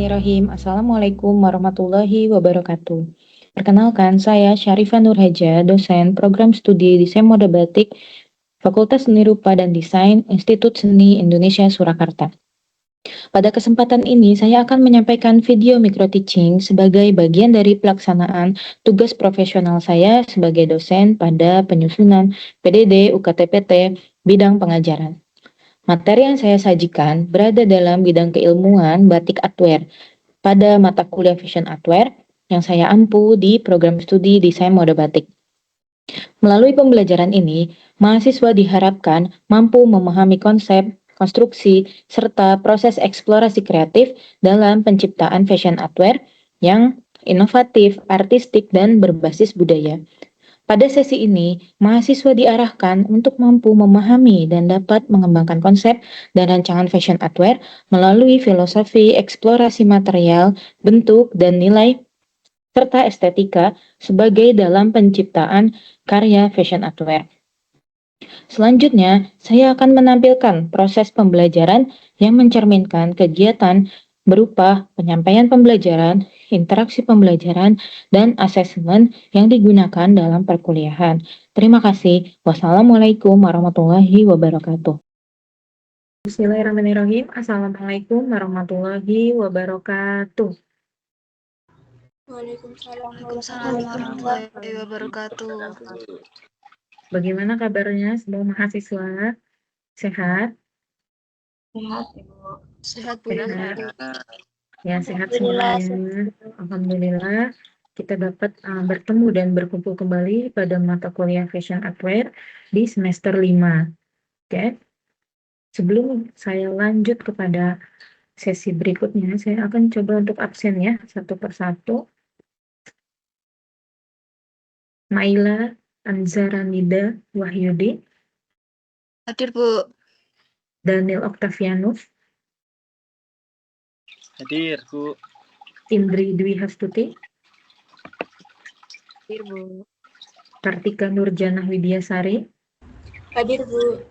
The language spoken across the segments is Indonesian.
Bismillahirrahmanirrahim. Assalamualaikum warahmatullahi wabarakatuh. Perkenalkan, saya Syarifah Nurhaja, dosen program studi Desain Mode Batik, Fakultas Seni Rupa dan Desain, Institut Seni Indonesia Surakarta. Pada kesempatan ini, saya akan menyampaikan video micro teaching sebagai bagian dari pelaksanaan tugas profesional saya sebagai dosen pada penyusunan PDD UKT-PT bidang pengajaran. Materi yang saya sajikan berada dalam bidang keilmuan batik artware pada mata kuliah Fashion Artware yang saya ampu di program studi Desain Mode Batik. Melalui pembelajaran ini, mahasiswa diharapkan mampu memahami konsep, konstruksi, serta proses eksplorasi kreatif dalam penciptaan fashion artware yang inovatif, artistik, dan berbasis budaya. Pada sesi ini, mahasiswa diarahkan untuk mampu memahami dan dapat mengembangkan konsep dan rancangan fashion artware melalui filosofi, eksplorasi material, bentuk, dan nilai, serta estetika sebagai dalam penciptaan karya fashion artware. Selanjutnya, saya akan menampilkan proses pembelajaran yang mencerminkan kegiatan berupa penyampaian pembelajaran, interaksi pembelajaran, dan asesmen yang digunakan dalam perkuliahan. Terima kasih. Wassalamualaikum warahmatullahi wabarakatuh. Bismillahirrahmanirrahim. Assalamualaikum warahmatullahi wabarakatuh. Waalaikumsalam warahmatullahi wabarakatuh. Bagaimana kabarnya semua mahasiswa? Sehat? Sehat, Ibu. Sehat, Bu. Sehat. Ya, sehat Alhamdulillah, semuanya. Alhamdulillah, kita dapat bertemu dan berkumpul kembali pada mata kuliah Fashion Artware di semester 5. Oke. Sebelum saya lanjut kepada sesi berikutnya, saya akan coba untuk absen ya, satu persatu. Naila Anzaranida Wahyudi, Hadir, Bu. Daniel Octavianus, Hadir, Bu. Indri Dwi Hastuti, Hadir, Bu. Kartika Nurjana Widiasari, Hadir, Bu.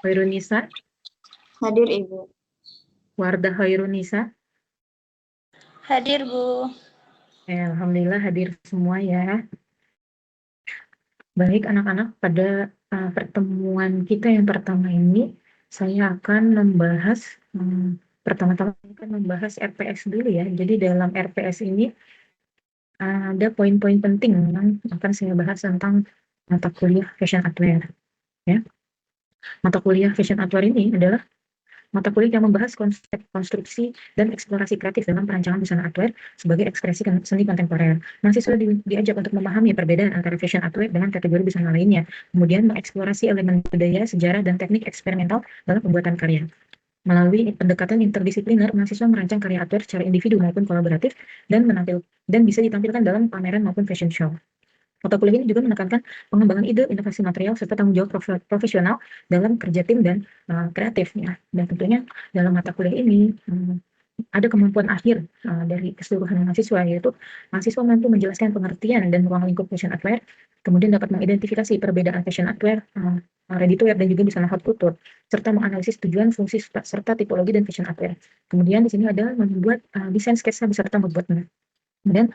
Hoirunisa, Hadir, Ibu. Wardah Hoirunisa. Hadir, Bu. Alhamdulillah hadir semua ya. Baik anak-anak, pada pertemuan kita yang pertama ini, saya akan membahas, pertama-tama akan membahas RPS dulu ya. Jadi dalam RPS ini ada poin-poin penting yang akan saya bahas tentang mata kuliah Fashion Artware. Ya. Mata kuliah Fashion Artware ini adalah mata kuliah yang membahas konsep konstruksi dan eksplorasi kreatif dalam perancangan busana artware sebagai ekspresi seni kontemporer. Mahasiswa diajak untuk memahami perbedaan antara fashion artware dengan kategori busana lainnya, kemudian mengeksplorasi elemen budaya, sejarah, dan teknik eksperimental dalam pembuatan karya. Melalui pendekatan interdisipliner, mahasiswa merancang karya artware secara individu maupun kolaboratif dan bisa ditampilkan dalam pameran maupun fashion show. Mata kuliah ini juga menekankan pengembangan ide, inovasi material, serta tanggung jawab profesional dalam kerja tim dan kreatif ya. Dan tentunya dalam mata kuliah ini ada kemampuan akhir dari keseluruhan mahasiswa, yaitu mahasiswa mampu menjelaskan pengertian dan ruang lingkup fashion artware, kemudian dapat mengidentifikasi perbedaan fashion artware, ready to wear, dan juga busana haute couture, serta menganalisis tujuan, fungsi, serta tipologi dan fashion artware. Kemudian di sini ada membuat desain sketsa beserta moodboard. Kemudian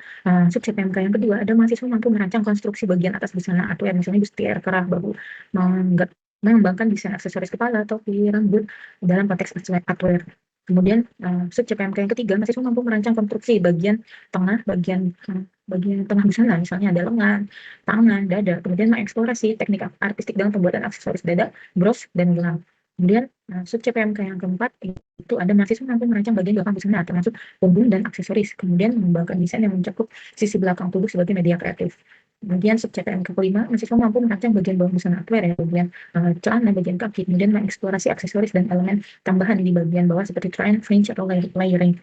sub CPMK yang kedua, ada mahasiswa mampu merancang konstruksi bagian atas busana artware, misalnya bustier, kerah, bahu, mengembangkan desain aksesoris kepala, topi, rambut dalam konteks artware. Kemudian sub CPMK yang ketiga, mahasiswa mampu merancang konstruksi bagian tengah tengah busana, misalnya ada lengan, tangan, dada. Kemudian mengeksplorasi teknik artistik dalam pembuatan aksesoris dada, bros, dan gelang. Kemudian sub CPMK yang keempat itu ada mahasiswa mampu merancang bagian belakang busana termasuk punggung dan aksesoris, kemudian mengembangkan desain yang mencakup sisi belakang tubuh sebagai media kreatif. Kemudian sub CPMK kelima, mahasiswa mampu merancang bagian bawah busana artware ya, bagian celana, bagian kaki, kemudian mengeksplorasi aksesoris dan elemen tambahan di bagian bawah seperti trian, fringe, atau layering.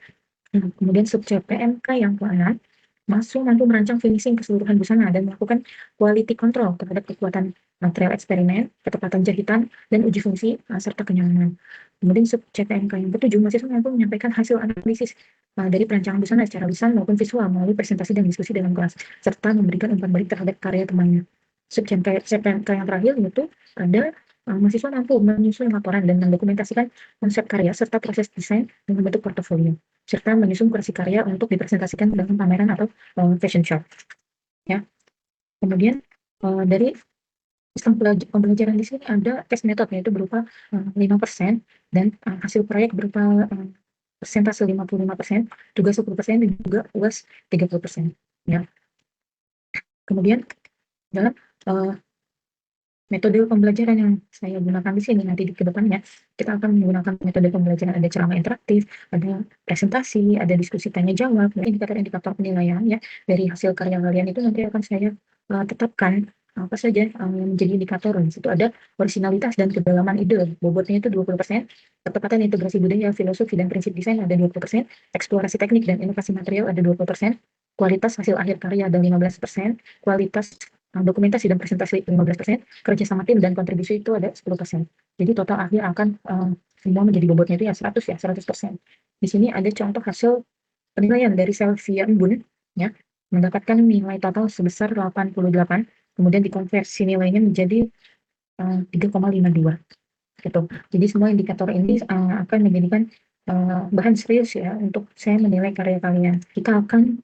Kemudian sub CPMK yang keenam, mahasiswa mampu merancang finishing keseluruhan busana dan melakukan quality control terhadap kekuatan material eksperimen, ketepatan jahitan, dan uji fungsi serta kenyamanan. Kemudian sub CPMK yang ketujuh, mahasiswa mampu menyampaikan hasil analisis dari perancangan busana secara lisan maupun visual melalui presentasi dan diskusi dalam kelas, serta memberikan umpan balik terhadap karya temannya. Sub CPMK yang terakhir yaitu ada mahasiswa mampu menyusun laporan dan mendokumentasikan konsep karya serta proses desain dengan bentuk portofolio. serta menyusun kurasi karya untuk dipresentasikan dalam pameran atau fashion show. Ya. Kemudian dari sistem pembelajaran di sini ada tes metode, yaitu berupa 5% dan hasil proyek berupa persentase 55%, tugas 10%, dan juga UAS 30%. Ya. Kemudian dalam metode pembelajaran yang saya gunakan di sini nanti ke depannya, kita akan menggunakan metode pembelajaran, ada ceramah interaktif, ada presentasi, ada diskusi tanya jawab, dan indikator-indikator penilaian ya dari hasil karya kalian itu nanti akan saya tetapkan apa saja yang menjadi indikator. Di situ ada originalitas dan kedalaman ide, bobotnya itu 20%, ketepatan integrasi budaya, filosofi, dan prinsip desain ada 20%, eksplorasi teknik dan inovasi material ada 20%, kualitas hasil akhir karya ada 15%, kualitas dokumentasi dan presentasi 15%, kerja sama tim dan kontribusi itu ada 10%. Jadi total akhir akan semua menjadi bobotnya itu ya 100%. Di sini ada contoh hasil penilaian dari Selvia Embun ya, mendapatkan nilai total sebesar 88, kemudian dikonversi nilainya menjadi 3,52 gitu. Jadi semua indikator ini akan menjadikan bahan serius ya untuk saya menilai karya kalian. Kita akan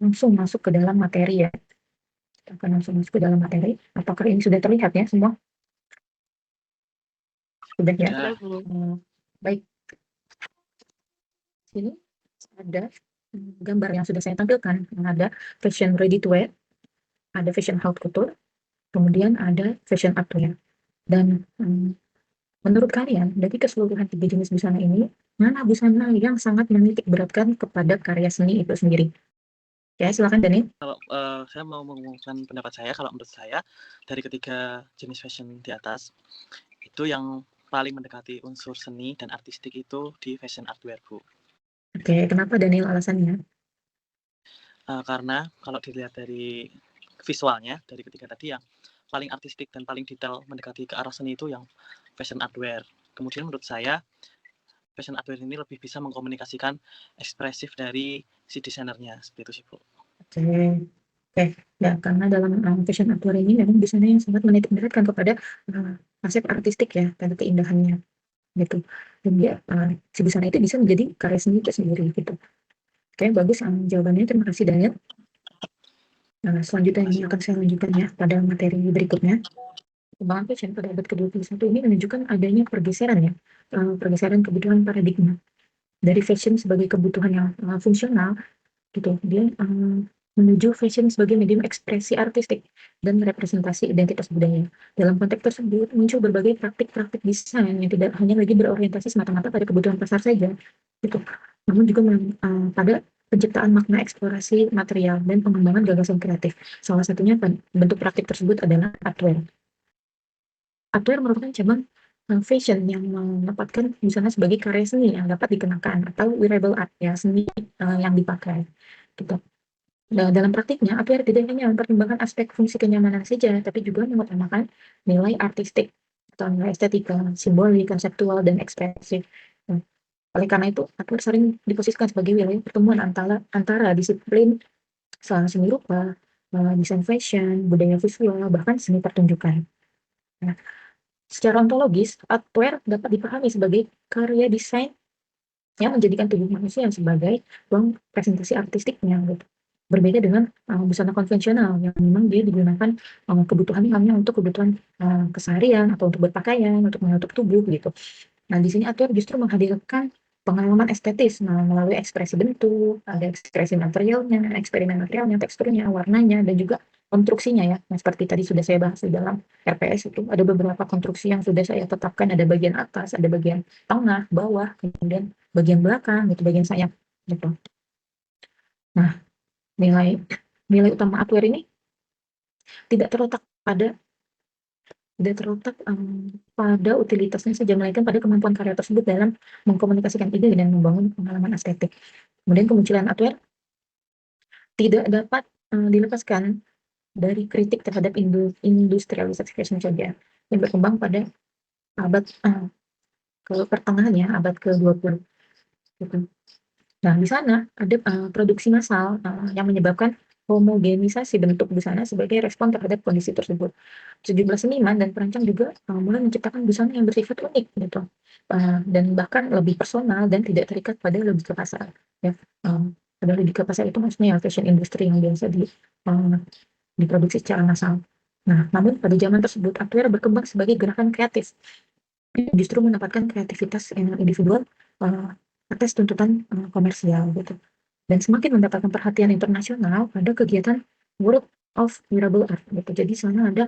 langsung masuk ke dalam materi ya. Akan langsung masuk ke dalam materi. Apakah ini sudah terlihat ya semua? Sudah ya? Sudah, Bu. Baik. Sini ada gambar yang sudah saya tampilkan. Ada fashion ready to wear, ada fashion haute couture, kemudian ada fashion actwear. Dan menurut kalian, dari keseluruhan 3 jenis busana ini, mana busana yang sangat menitik beratkan kepada karya seni itu sendiri? Ya, silakan Dani. Kalau saya mau mengumumkan pendapat saya, kalau menurut saya dari ketiga jenis fashion di atas itu yang paling mendekati unsur seni dan artistik itu di fashion actwear, Bu. Oke, kenapa Daniel alasannya? Karena kalau dilihat dari visualnya dari ketiga tadi yang paling artistik dan paling detail mendekati ke arah seni itu yang fashion actwear. Kemudian menurut saya fashion actwear ini lebih bisa mengkomunikasikan ekspresif dari si desainernya, seperti itu sih, Bu. Oke. Ya, karena dalam fashion actwear ini memang busana yang sangat menitik beratkan kepada konsep artistik ya, dan keindahannya gitu. Dan dia si busana itu bisa menjadi karya seni itu sendiri gitu. Oke, bagus jawabannya. Terima kasih Daniel. Selanjutnya ini akan saya lanjutkan ya pada materi berikutnya. Perkembangan fashion pada abad ke-21 ini menunjukkan adanya pergeseran ya, pergeseran kebutuhan paradigma dari fashion sebagai kebutuhan yang fungsional gitu, dia menuju fashion sebagai medium ekspresi artistik dan representasi identitas budaya. Dalam konteks tersebut muncul berbagai praktik-praktik desain yang tidak hanya lagi berorientasi semata-mata pada kebutuhan pasar saja, gitu, namun juga pada penciptaan makna eksplorasi material dan pengembangan gagasan kreatif. Salah satunya bentuk praktik tersebut adalah artwear. Artwear merupakan cabang fashion yang menempatkan busana sebagai karya seni yang dapat dikenakan atau wearable art ya, seni yang dipakai gitu. Nah, dalam praktiknya artwear tidak hanya mempertimbangkan aspek fungsi kenyamanan saja, tapi juga mengutamakan nilai artistik atau nilai estetika, simbolik, konseptual, dan ekspresif. Nah, oleh karena itu artwear sering diposisikan sebagai wilayah pertemuan antara disiplin seni rupa, desain fashion, budaya visual, bahkan seni pertunjukan. Nah, secara ontologis, artwear dapat dipahami sebagai karya desain yang menjadikan tubuh manusia sebagai ruang presentasi artistiknya gitu. Berbeda dengan busana konvensional yang memang dia digunakan kebutuhannya hanya untuk kebutuhan keseharian atau untuk berpakaian, untuk menutup tubuh gitu. Nah, di sini artwear justru menghadirkan pengalaman estetis melalui ekspresi bentuk, ada ekspresi materialnya, eksperimen materialnya, teksturnya, warnanya, dan juga konstruksinya ya. Nah, seperti tadi sudah saya bahas di dalam RPS itu ada beberapa konstruksi yang sudah saya tetapkan, ada bagian atas, ada bagian tengah, bawah, kemudian bagian belakang, gitu, bagian sayap, gitu. Nah, nilai utama artwear ini tidak terletak pada utilitasnya saja, melainkan pada kemampuan karya tersebut dalam mengkomunikasikan ide dan membangun pengalaman estetik. Kemudian kemunculan artwear tidak dapat dilepaskan dari kritik terhadap industrialisasi fashion saja yang berkembang pada abad ke pertengahan ya, abad ke-20 gitu. Nah, di sana ada produksi massal yang menyebabkan homogenisasi bentuk busana sebagai respon terhadap kondisi tersebut. Sejumlah seniman dan perancang juga mulai menciptakan busana yang bersifat unik gitu, dan bahkan lebih personal dan tidak terikat pada logika pasar. Ya, pada logika pasar itu maksudnya fashion industry yang biasa diproduksi secara massal. Nah, namun pada zaman tersebut Upwear berkembang sebagai gerakan kreatif, justru mendapatkan kreativitas individual atas tuntutan komersial gitu. Dan semakin mendapatkan perhatian internasional pada kegiatan World of Wearable Art gitu. Jadi sana ada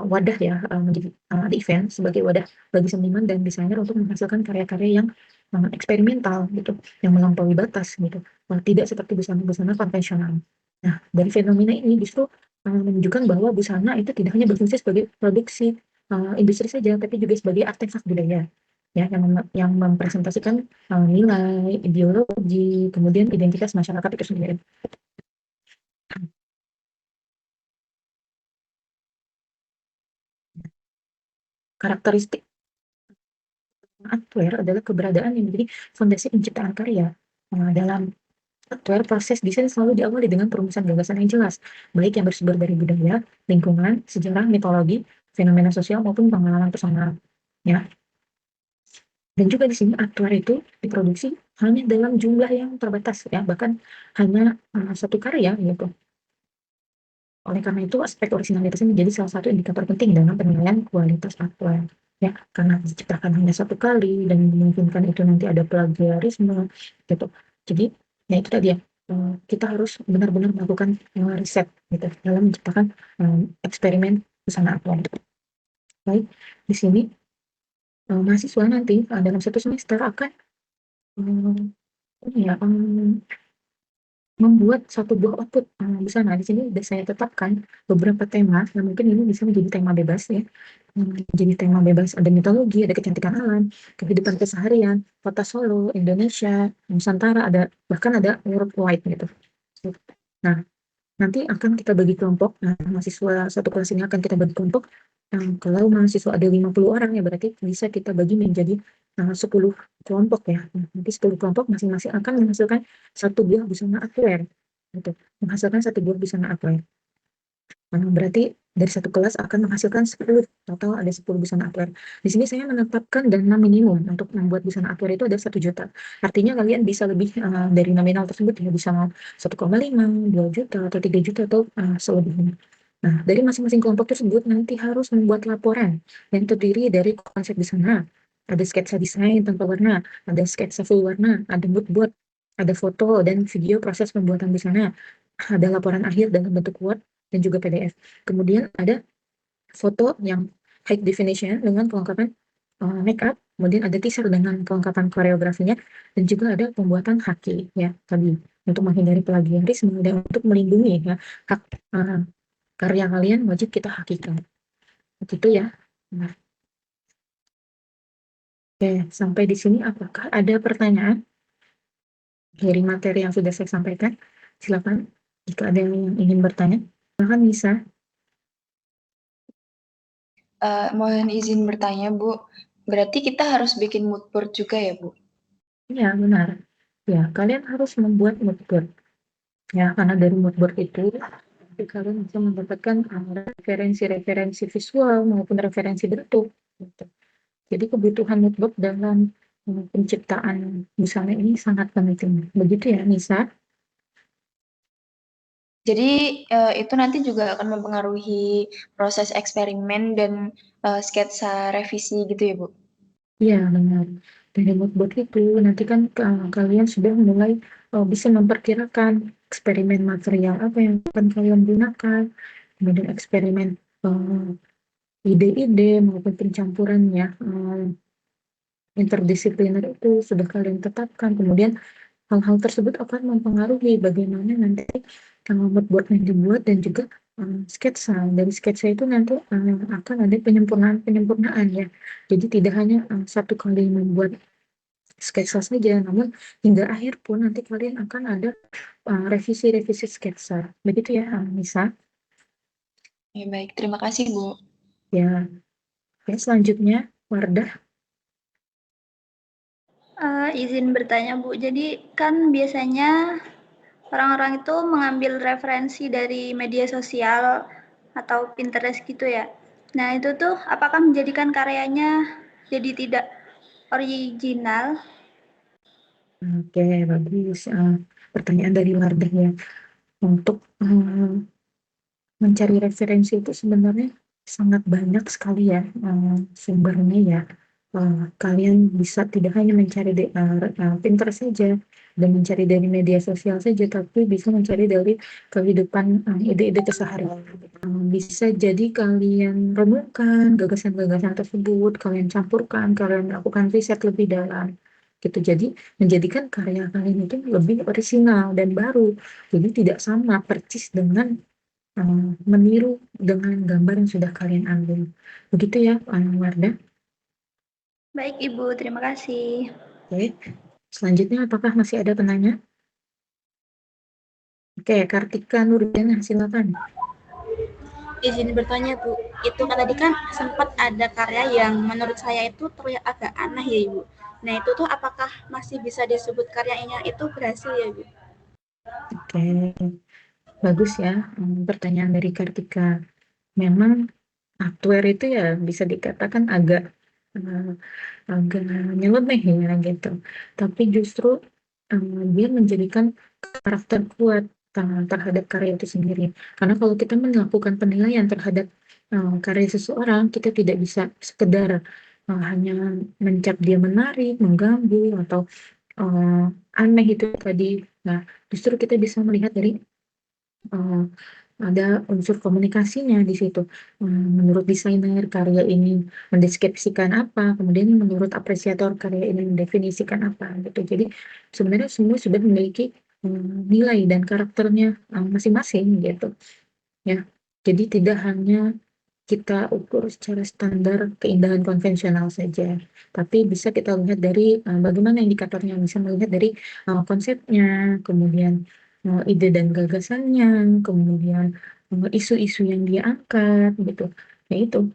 wadah ya, menjadi ada event sebagai wadah bagi seniman dan desainer untuk menghasilkan karya-karya yang eksperimental gitu, yang melampaui batas gitu, tidak seperti busana-busana konvensional. Nah, dari fenomena ini justru menunjukkan bahwa busana itu tidak hanya berfungsi sebagai produksi industri saja, tapi juga sebagai artefak budaya ya, yang mempresentasikan nilai, ideologi, kemudian identitas masyarakat itu sendiri. Karakteristik Upwear adalah keberadaan yang menjadi fondasi penciptaan karya. Dalam Upwear, proses desain selalu diawali dengan perumusan gagasan yang jelas, baik yang bersumber dari budaya, lingkungan, sejarah, mitologi, fenomena sosial maupun pengalaman personal. Ya. Dan juga di sini Upwear itu diproduksi hanya dalam jumlah yang terbatas, ya, bahkan hanya satu karya gitu. Oleh karena itu, aspek originalitas ini menjadi salah satu indikator penting dalam penilaian kualitas Upwear. Ya, karena diciptakan hanya satu kali dan memungkinkan itu nanti ada plagiarisme gitu. Jadi, ya itu tadi ya, kita harus benar-benar melakukan riset gitu dalam menciptakan eksperimen busana Upwear. Baik, di sini mahasiswa nanti dalam satu semester akan membuat satu buah output busana. Di sini sudah saya tetapkan beberapa tema yang mungkin ini bisa menjadi tema bebas ya. Jadi tema bebas, ada mitologi, ada kecantikan alam, kehidupan keseharian, kota Solo, Indonesia, Nusantara, bahkan ada worldwide gitu. Nah, nanti akan kita bagi kelompok. Nah, mahasiswa satu kelas ini akan kita bagi kelompok. Kalau mahasiswa ada 50 orang ya berarti bisa kita bagi menjadi 10 kelompok ya. Nanti 10 kelompok masing-masing akan menghasilkan satu buah busana Upwear. Gitu. Menghasilkan satu buah busana Upwear. Berarti dari satu kelas akan menghasilkan 10, total ada 10 busana Upwear. Di sini saya menetapkan dana minimum untuk membuat busana Upwear itu ada 1 juta. Artinya kalian bisa lebih dari nominal tersebut ya, bisa 1,5, 2 juta, atau 3 juta, atau selebihnya. Nah, dari masing-masing kelompok tersebut nanti harus membuat laporan yang terdiri dari konsep busana, ada sketsa desain tanpa warna, ada sketsa full warna, ada mood board, ada foto dan video proses pembuatan busana, ada laporan akhir dalam bentuk Word dan juga PDF. Kemudian ada foto yang high definition dengan kelengkapan make up, kemudian ada teaser dengan kelengkapan koreografinya, dan juga ada pembuatan haki ya tadi untuk menghindari plagiarisme dan untuk melindungi ya hak karya kalian wajib kita hakikan. Begitu ya. Nah, oke, sampai di sini apakah ada pertanyaan dari materi yang sudah saya sampaikan? Silakan jika ada yang ingin bertanya. Silakan bisa. Mohon izin bertanya, Bu. Berarti kita harus bikin mood board juga ya, Bu? Iya, benar. Ya, kalian harus membuat mood board. Ya, karena dari mood board itu kalian bisa mendapatkan referensi-referensi visual maupun referensi bentuk. Gitu. Jadi kebutuhan mood board dalam penciptaan busana ini sangat penting. Begitu ya, Nisa? Jadi itu nanti juga akan mempengaruhi proses eksperimen dan sketsa revisi gitu ya, Bu? Iya, benar. Dari mood board itu nanti kan kalian sudah mulai bisa memperkirakan eksperimen material apa yang akan kalian gunakan, kemudian eksperimen ide-ide maupun pencampurannya interdisipliner itu sudah kalian tetapkan. Kemudian hal-hal tersebut akan mempengaruhi bagaimana nanti mood board yang dibuat dan juga sketsa. Dari sketsa itu nanti akan ada penyempurnaan ya. Jadi tidak hanya satu kali membuat sketsa saja, namun hingga akhir pun nanti kalian akan ada revisi-revisi sketsa. Begitu ya, Nisa? Ya, baik. Terima kasih, Bu. Ya. Oke, selanjutnya, Wardah. Izin bertanya, Bu. Jadi kan biasanya orang-orang itu mengambil referensi dari media sosial atau Pinterest gitu ya. Nah, itu tuh apakah menjadikan karyanya jadi tidak original? Oke, bagus. Pertanyaan dari Wardah ya. Untuk mencari referensi itu sebenarnya sangat banyak sekali ya sumbernya ya. Kalian bisa tidak hanya mencari di Pinterest saja dan mencari dari media sosial saja, tapi bisa mencari dari kehidupan ide-ide keseharian. Bisa jadi kalian renungkan gagasan-gagasan tersebut, kalian campurkan, kalian melakukan riset lebih dalam. Gitu. Jadi menjadikan karya kalian itu lebih orisinal dan baru. Jadi tidak sama persis dengan meniru dengan gambar yang sudah kalian ambil. Begitu ya, Wardah. Baik, Ibu. Terima kasih. Oke. Selanjutnya, apakah masih ada penanya? Oke, Kartika Nurdiana, silakan. Izin bertanya Bu, itu kan tadi kan sempat ada karya yang menurut saya itu terlihat agak aneh ya Ibu. Nah itu tuh apakah masih bisa disebut karyanya itu berhasil ya Bu? Oke, bagus ya pertanyaan dari Kartika. Memang hardware itu ya bisa dikatakan agak nyeleneh ya gitu. Tapi justru dia menjadikan karakter kuat terhadap karya itu sendiri. Karena kalau kita melakukan penilaian terhadap karya seseorang, kita tidak bisa sekedar hanya mencap dia menarik, mengganggu, atau aneh itu tadi. Nah, justru kita bisa melihat dari uh, ada unsur komunikasinya di situ. Menurut desainer karya ini mendeskripsikan apa, kemudian menurut apresiator karya ini mendefinisikan apa gitu. Jadi sebenarnya semua sudah memiliki nilai dan karakternya masing-masing gitu ya. Jadi tidak hanya kita ukur secara standar keindahan konvensional saja, tapi bisa kita lihat dari bagaimana indikatornya, bisa melihat dari konsepnya, kemudian ide dan gagasannya, kemudian isu-isu yang dia angkat, gitu. Ya itu.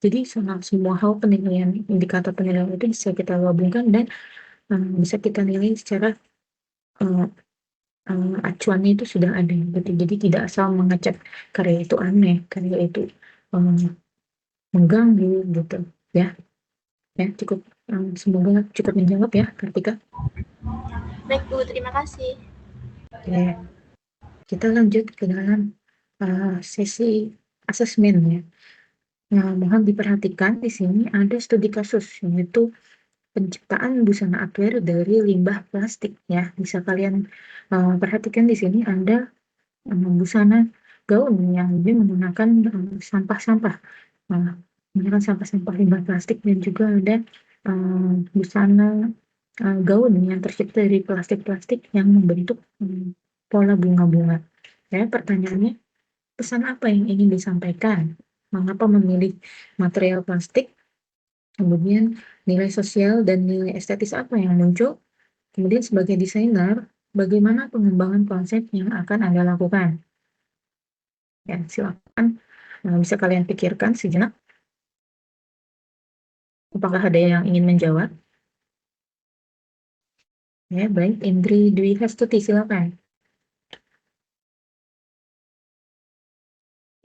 Jadi semua hal penilaian, indikator penilaian itu bisa kita gabungkan dan bisa kita nilai secara uh, acuannya itu sudah ada, gitu. Jadi tidak asal mengecap karya itu aneh, karya itu mengganggu, gitu. Ya, cukup. Semoga cukup menjawab ya, Kartika. Baik Bu, terima kasih. Oke. Kita lanjut ke dalam sesi asesmen ya. Nah, mohon diperhatikan di sini ada studi kasus, yaitu penciptaan busana outwear dari limbah plastik ya. Bisa kalian perhatikan di sini ada busana gaun yang dia menggunakan sampah-sampah, menggunakan sampah-sampah limbah plastik, dan juga ada busana gaun yang tercipta dari plastik-plastik yang membentuk pola bunga-bunga. Ya, pertanyaannya, pesan apa yang ingin disampaikan? Mengapa memilih material plastik? Kemudian nilai sosial dan nilai estetis apa yang muncul? Kemudian sebagai desainer, bagaimana pengembangan konsep yang akan Anda lakukan? Ya, silakan. Bisa kalian pikirkan sejenak. Apakah ada yang ingin menjawab? Ya, baik. Indri Dwi Hastuti, silakan.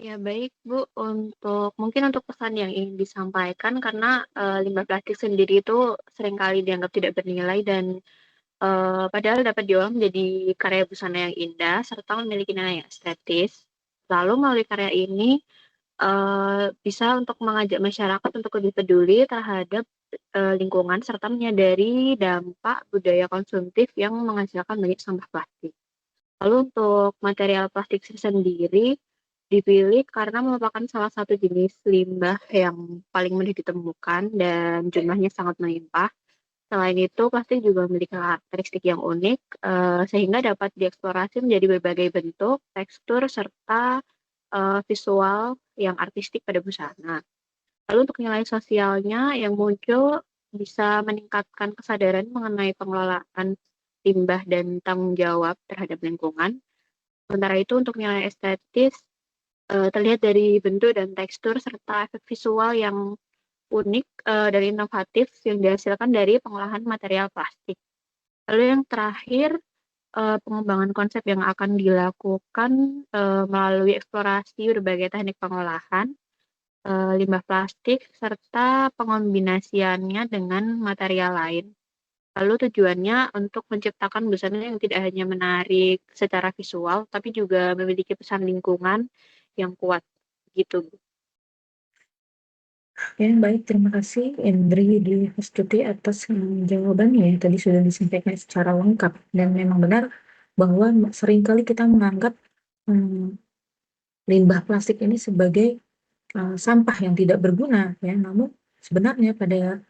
Ya baik Bu, mungkin untuk pesan yang ingin disampaikan, karena limbah plastik sendiri itu seringkali dianggap tidak bernilai dan padahal dapat diolah menjadi karya busana yang indah serta memiliki nilai yang estetis. Lalu melalui karya ini bisa untuk mengajak masyarakat untuk lebih peduli terhadap lingkungan serta menyadari dampak budaya konsumtif yang menghasilkan banyak sampah plastik. Lalu untuk material plastik sendiri dipilih karena merupakan salah satu jenis limbah yang paling mudah ditemukan dan jumlahnya sangat melimpah. Selain itu, plastik juga memiliki karakteristik yang unik, sehingga dapat dieksplorasi menjadi berbagai bentuk, tekstur, serta visual yang artistik pada busana. Lalu untuk nilai sosialnya yang muncul bisa meningkatkan kesadaran mengenai pengelolaan limbah dan tanggung jawab terhadap lingkungan. Sementara itu untuk nilai estetis terlihat dari bentuk dan tekstur serta efek visual yang unik dan inovatif yang dihasilkan dari pengolahan material plastik. Lalu yang terakhir pengembangan konsep yang akan dilakukan melalui eksplorasi berbagai teknik pengolahan limbah plastik serta pengombinasiannya dengan material lain. Lalu tujuannya untuk menciptakan busana yang tidak hanya menarik secara visual, tapi juga memiliki pesan lingkungan yang kuat gitu. Ya, baik. Terima kasih Indri Dwi Astuti atas jawabannya. Tadi sudah disampaikan secara lengkap dan memang benar bahwa seringkali kita menganggap limbah plastik ini sebagai sampah yang tidak berguna, ya. Namun sebenarnya pada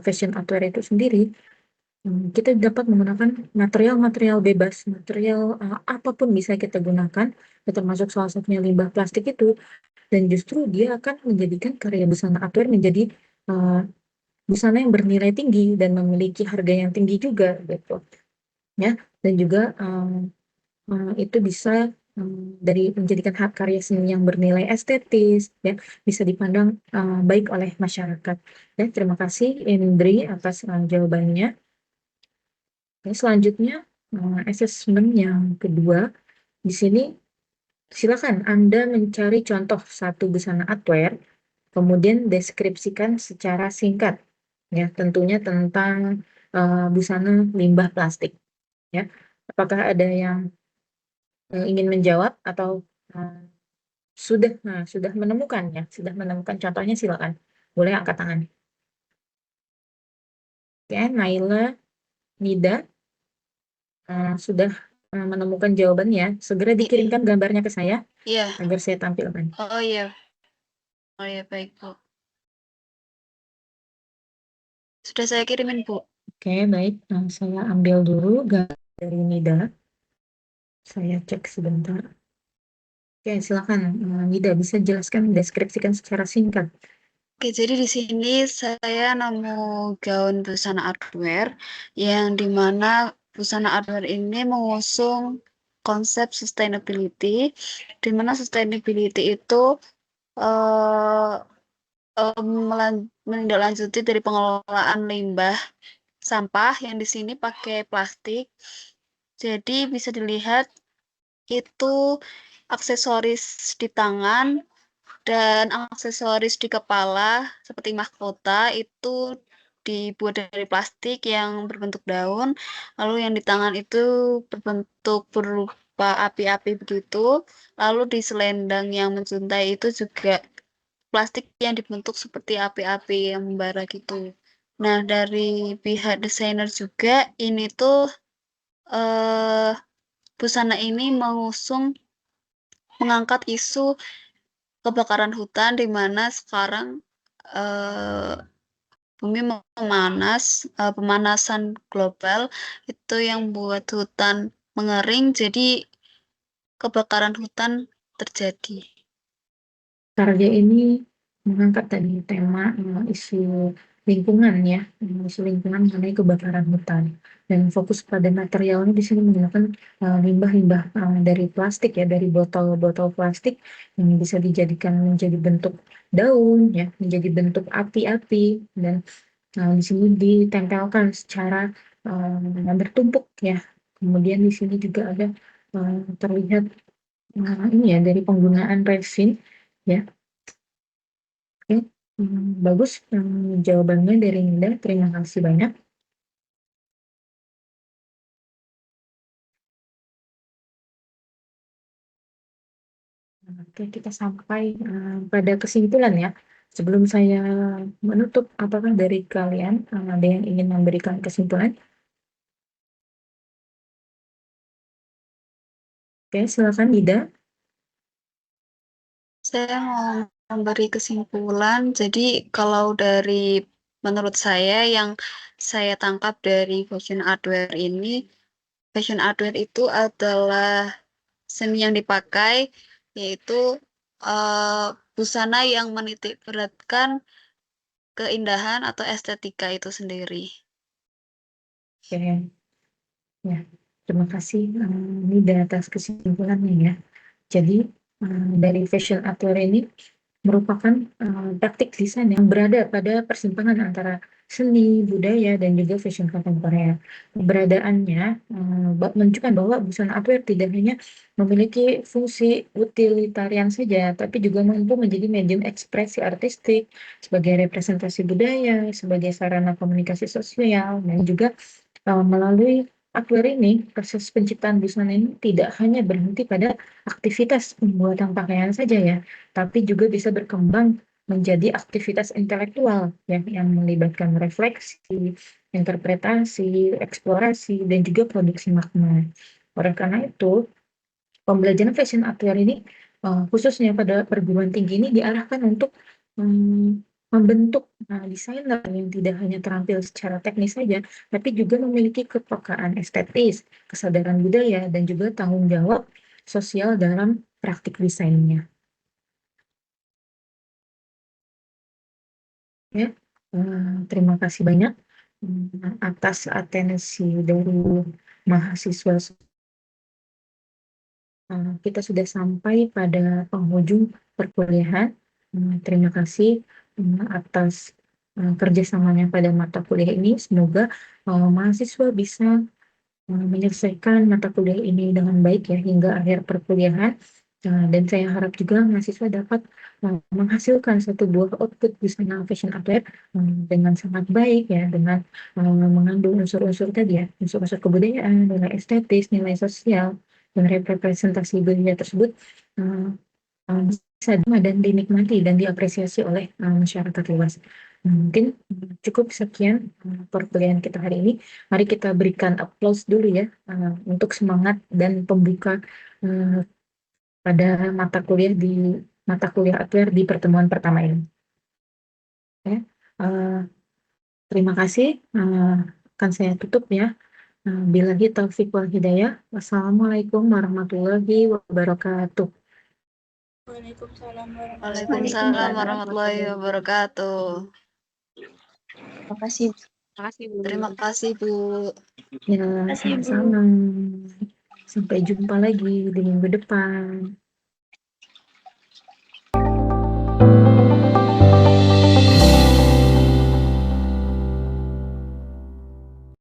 fashion outwear itu sendiri kita dapat menggunakan material-material bebas, material apapun bisa kita gunakan, termasuk salah satunya limbah plastik itu. Dan justru dia akan menjadikan karya busana outwear menjadi busana yang bernilai tinggi dan memiliki harga yang tinggi juga, gitu. Ya, dan juga itu bisa dari menjadikan hak karya seni yang bernilai estetis, ya, bisa dipandang baik oleh masyarakat. Ya, terima kasih Indri atas jawabannya. Oke, selanjutnya asesmen yang kedua. Di sini silakan Anda mencari contoh satu busana outwear, kemudian deskripsikan secara singkat, ya, tentunya tentang busana limbah plastik. Ya, apakah ada yang ingin menjawab atau sudah menemukannya, sudah menemukan contohnya, silakan, boleh angkat tangan. Oke, Naila, Nida, sudah menemukan jawabannya, segera dikirimkan gambarnya ke saya Iya. agar saya tampilkan. Oh iya. Oh iya, baik, Bu. Sudah saya kirimin, Bu. Oke, baik. Saya ambil dulu gambar dari Nida. Saya cek sebentar. Oke, silakan Nida, bisa jelaskan, deskripsikan secara singkat. Oke, jadi di sini saya nemu gaun busana outwear yang dimana busana outwear ini mengusung konsep sustainability, di mana sustainability itu menindaklanjuti dari pengelolaan limbah sampah yang di sini pakai plastik. Jadi bisa dilihat itu aksesoris di tangan dan aksesoris di kepala seperti mahkota itu dibuat dari plastik yang berbentuk daun, lalu yang di tangan itu berbentuk berupa api-api begitu, lalu di selendang yang menjuntai itu juga plastik yang dibentuk seperti api-api yang membara gitu. Nah, dari pihak desainer juga ini tuh busana ini mengangkat isu kebakaran hutan di mana sekarang bumi memanas, pemanasan global itu yang buat hutan mengering, jadi kebakaran hutan terjadi. Karya ini mengangkat tadi tema isu lingkungan, ya, isu lingkungan mengenai kebakaran hutan, dan fokus pada materialnya di sini menggunakan limbah-limbah dari plastik, ya, dari botol-botol plastik yang bisa dijadikan menjadi bentuk daun, ya, menjadi bentuk api-api, dan di sini ditempelkan secara bertumpuk, ya. Kemudian di sini juga ada terlihat ini, ya, dari penggunaan resin, ya. Oke, bagus jawabannya dari Ninda. Terima kasih banyak. Oke, kita sampai pada kesimpulan, ya. Sebelum saya menutup, apakah dari kalian ada yang ingin memberikan kesimpulan? Oke, silakan Nida. Saya mau memberi kesimpulan, jadi kalau dari menurut saya yang saya tangkap dari fashion outwear ini, fashion outwear itu adalah seni yang dipakai, yaitu busana yang menitik beratkan keindahan atau estetika itu sendiri. Oke, ya, terima kasih Nida atas kesimpulannya, ya. Jadi dari fashion outwear ini merupakan praktik desain yang berada pada persimpangan antara seni, budaya, dan juga fashion kontemporer. Keberadaannya menunjukkan bahwa busana outwear tidak hanya memiliki fungsi utilitarian saja, tapi juga mampu menjadi medium ekspresi artistik, sebagai representasi budaya, sebagai sarana komunikasi sosial, dan juga melalui outwear ini, proses penciptaan busana ini tidak hanya berhenti pada aktivitas pembuatan pakaian saja ya, tapi juga bisa berkembang menjadi aktivitas intelektual ya, yang melibatkan refleksi, interpretasi, eksplorasi, dan juga produksi makna. Oleh karena itu, pembelajaran fashion outwear ini khususnya pada perguruan tinggi ini diarahkan untuk membentuk desainer yang tidak hanya terampil secara teknis saja, tapi juga memiliki kepekaan estetis, kesadaran budaya, dan juga tanggung jawab sosial dalam praktik desainnya. Ya, terima kasih banyak atas atensi dari mahasiswa. Kita sudah sampai pada penghujung perkuliahan. Terima kasih atas kerjasamanya pada mata kuliah ini. Semoga mahasiswa bisa menyelesaikan mata kuliah ini dengan baik ya hingga akhir perkuliahan. Dan saya harap juga mahasiswa dapat menghasilkan satu buah output busana fashion outwear dengan sangat baik ya, dengan mengandung unsur-unsur tadi ya, unsur-unsur kebudayaan, nilai estetis, nilai sosial, dan representasi budaya tersebut bisa dan dinikmati dan diapresiasi oleh masyarakat luas. Mungkin cukup sekian perkuliahan kita hari ini. Mari kita berikan applause dulu ya untuk semangat dan pembuka pada mata kuliah outwear di pertemuan pertama ini. Ya, terima kasih. Akan saya tutup ya. Billahi taufiq wal hidayah. Wassalamualaikum warahmatullahi wabarakatuh. Waalaikumsalam Waalaikumsalam warahmatullahi wabarakatuh. Terima kasih. Terima kasih, Bu. Terima kasih, Bu. Ya, sama-sama. Sampai jumpa lagi di minggu depan.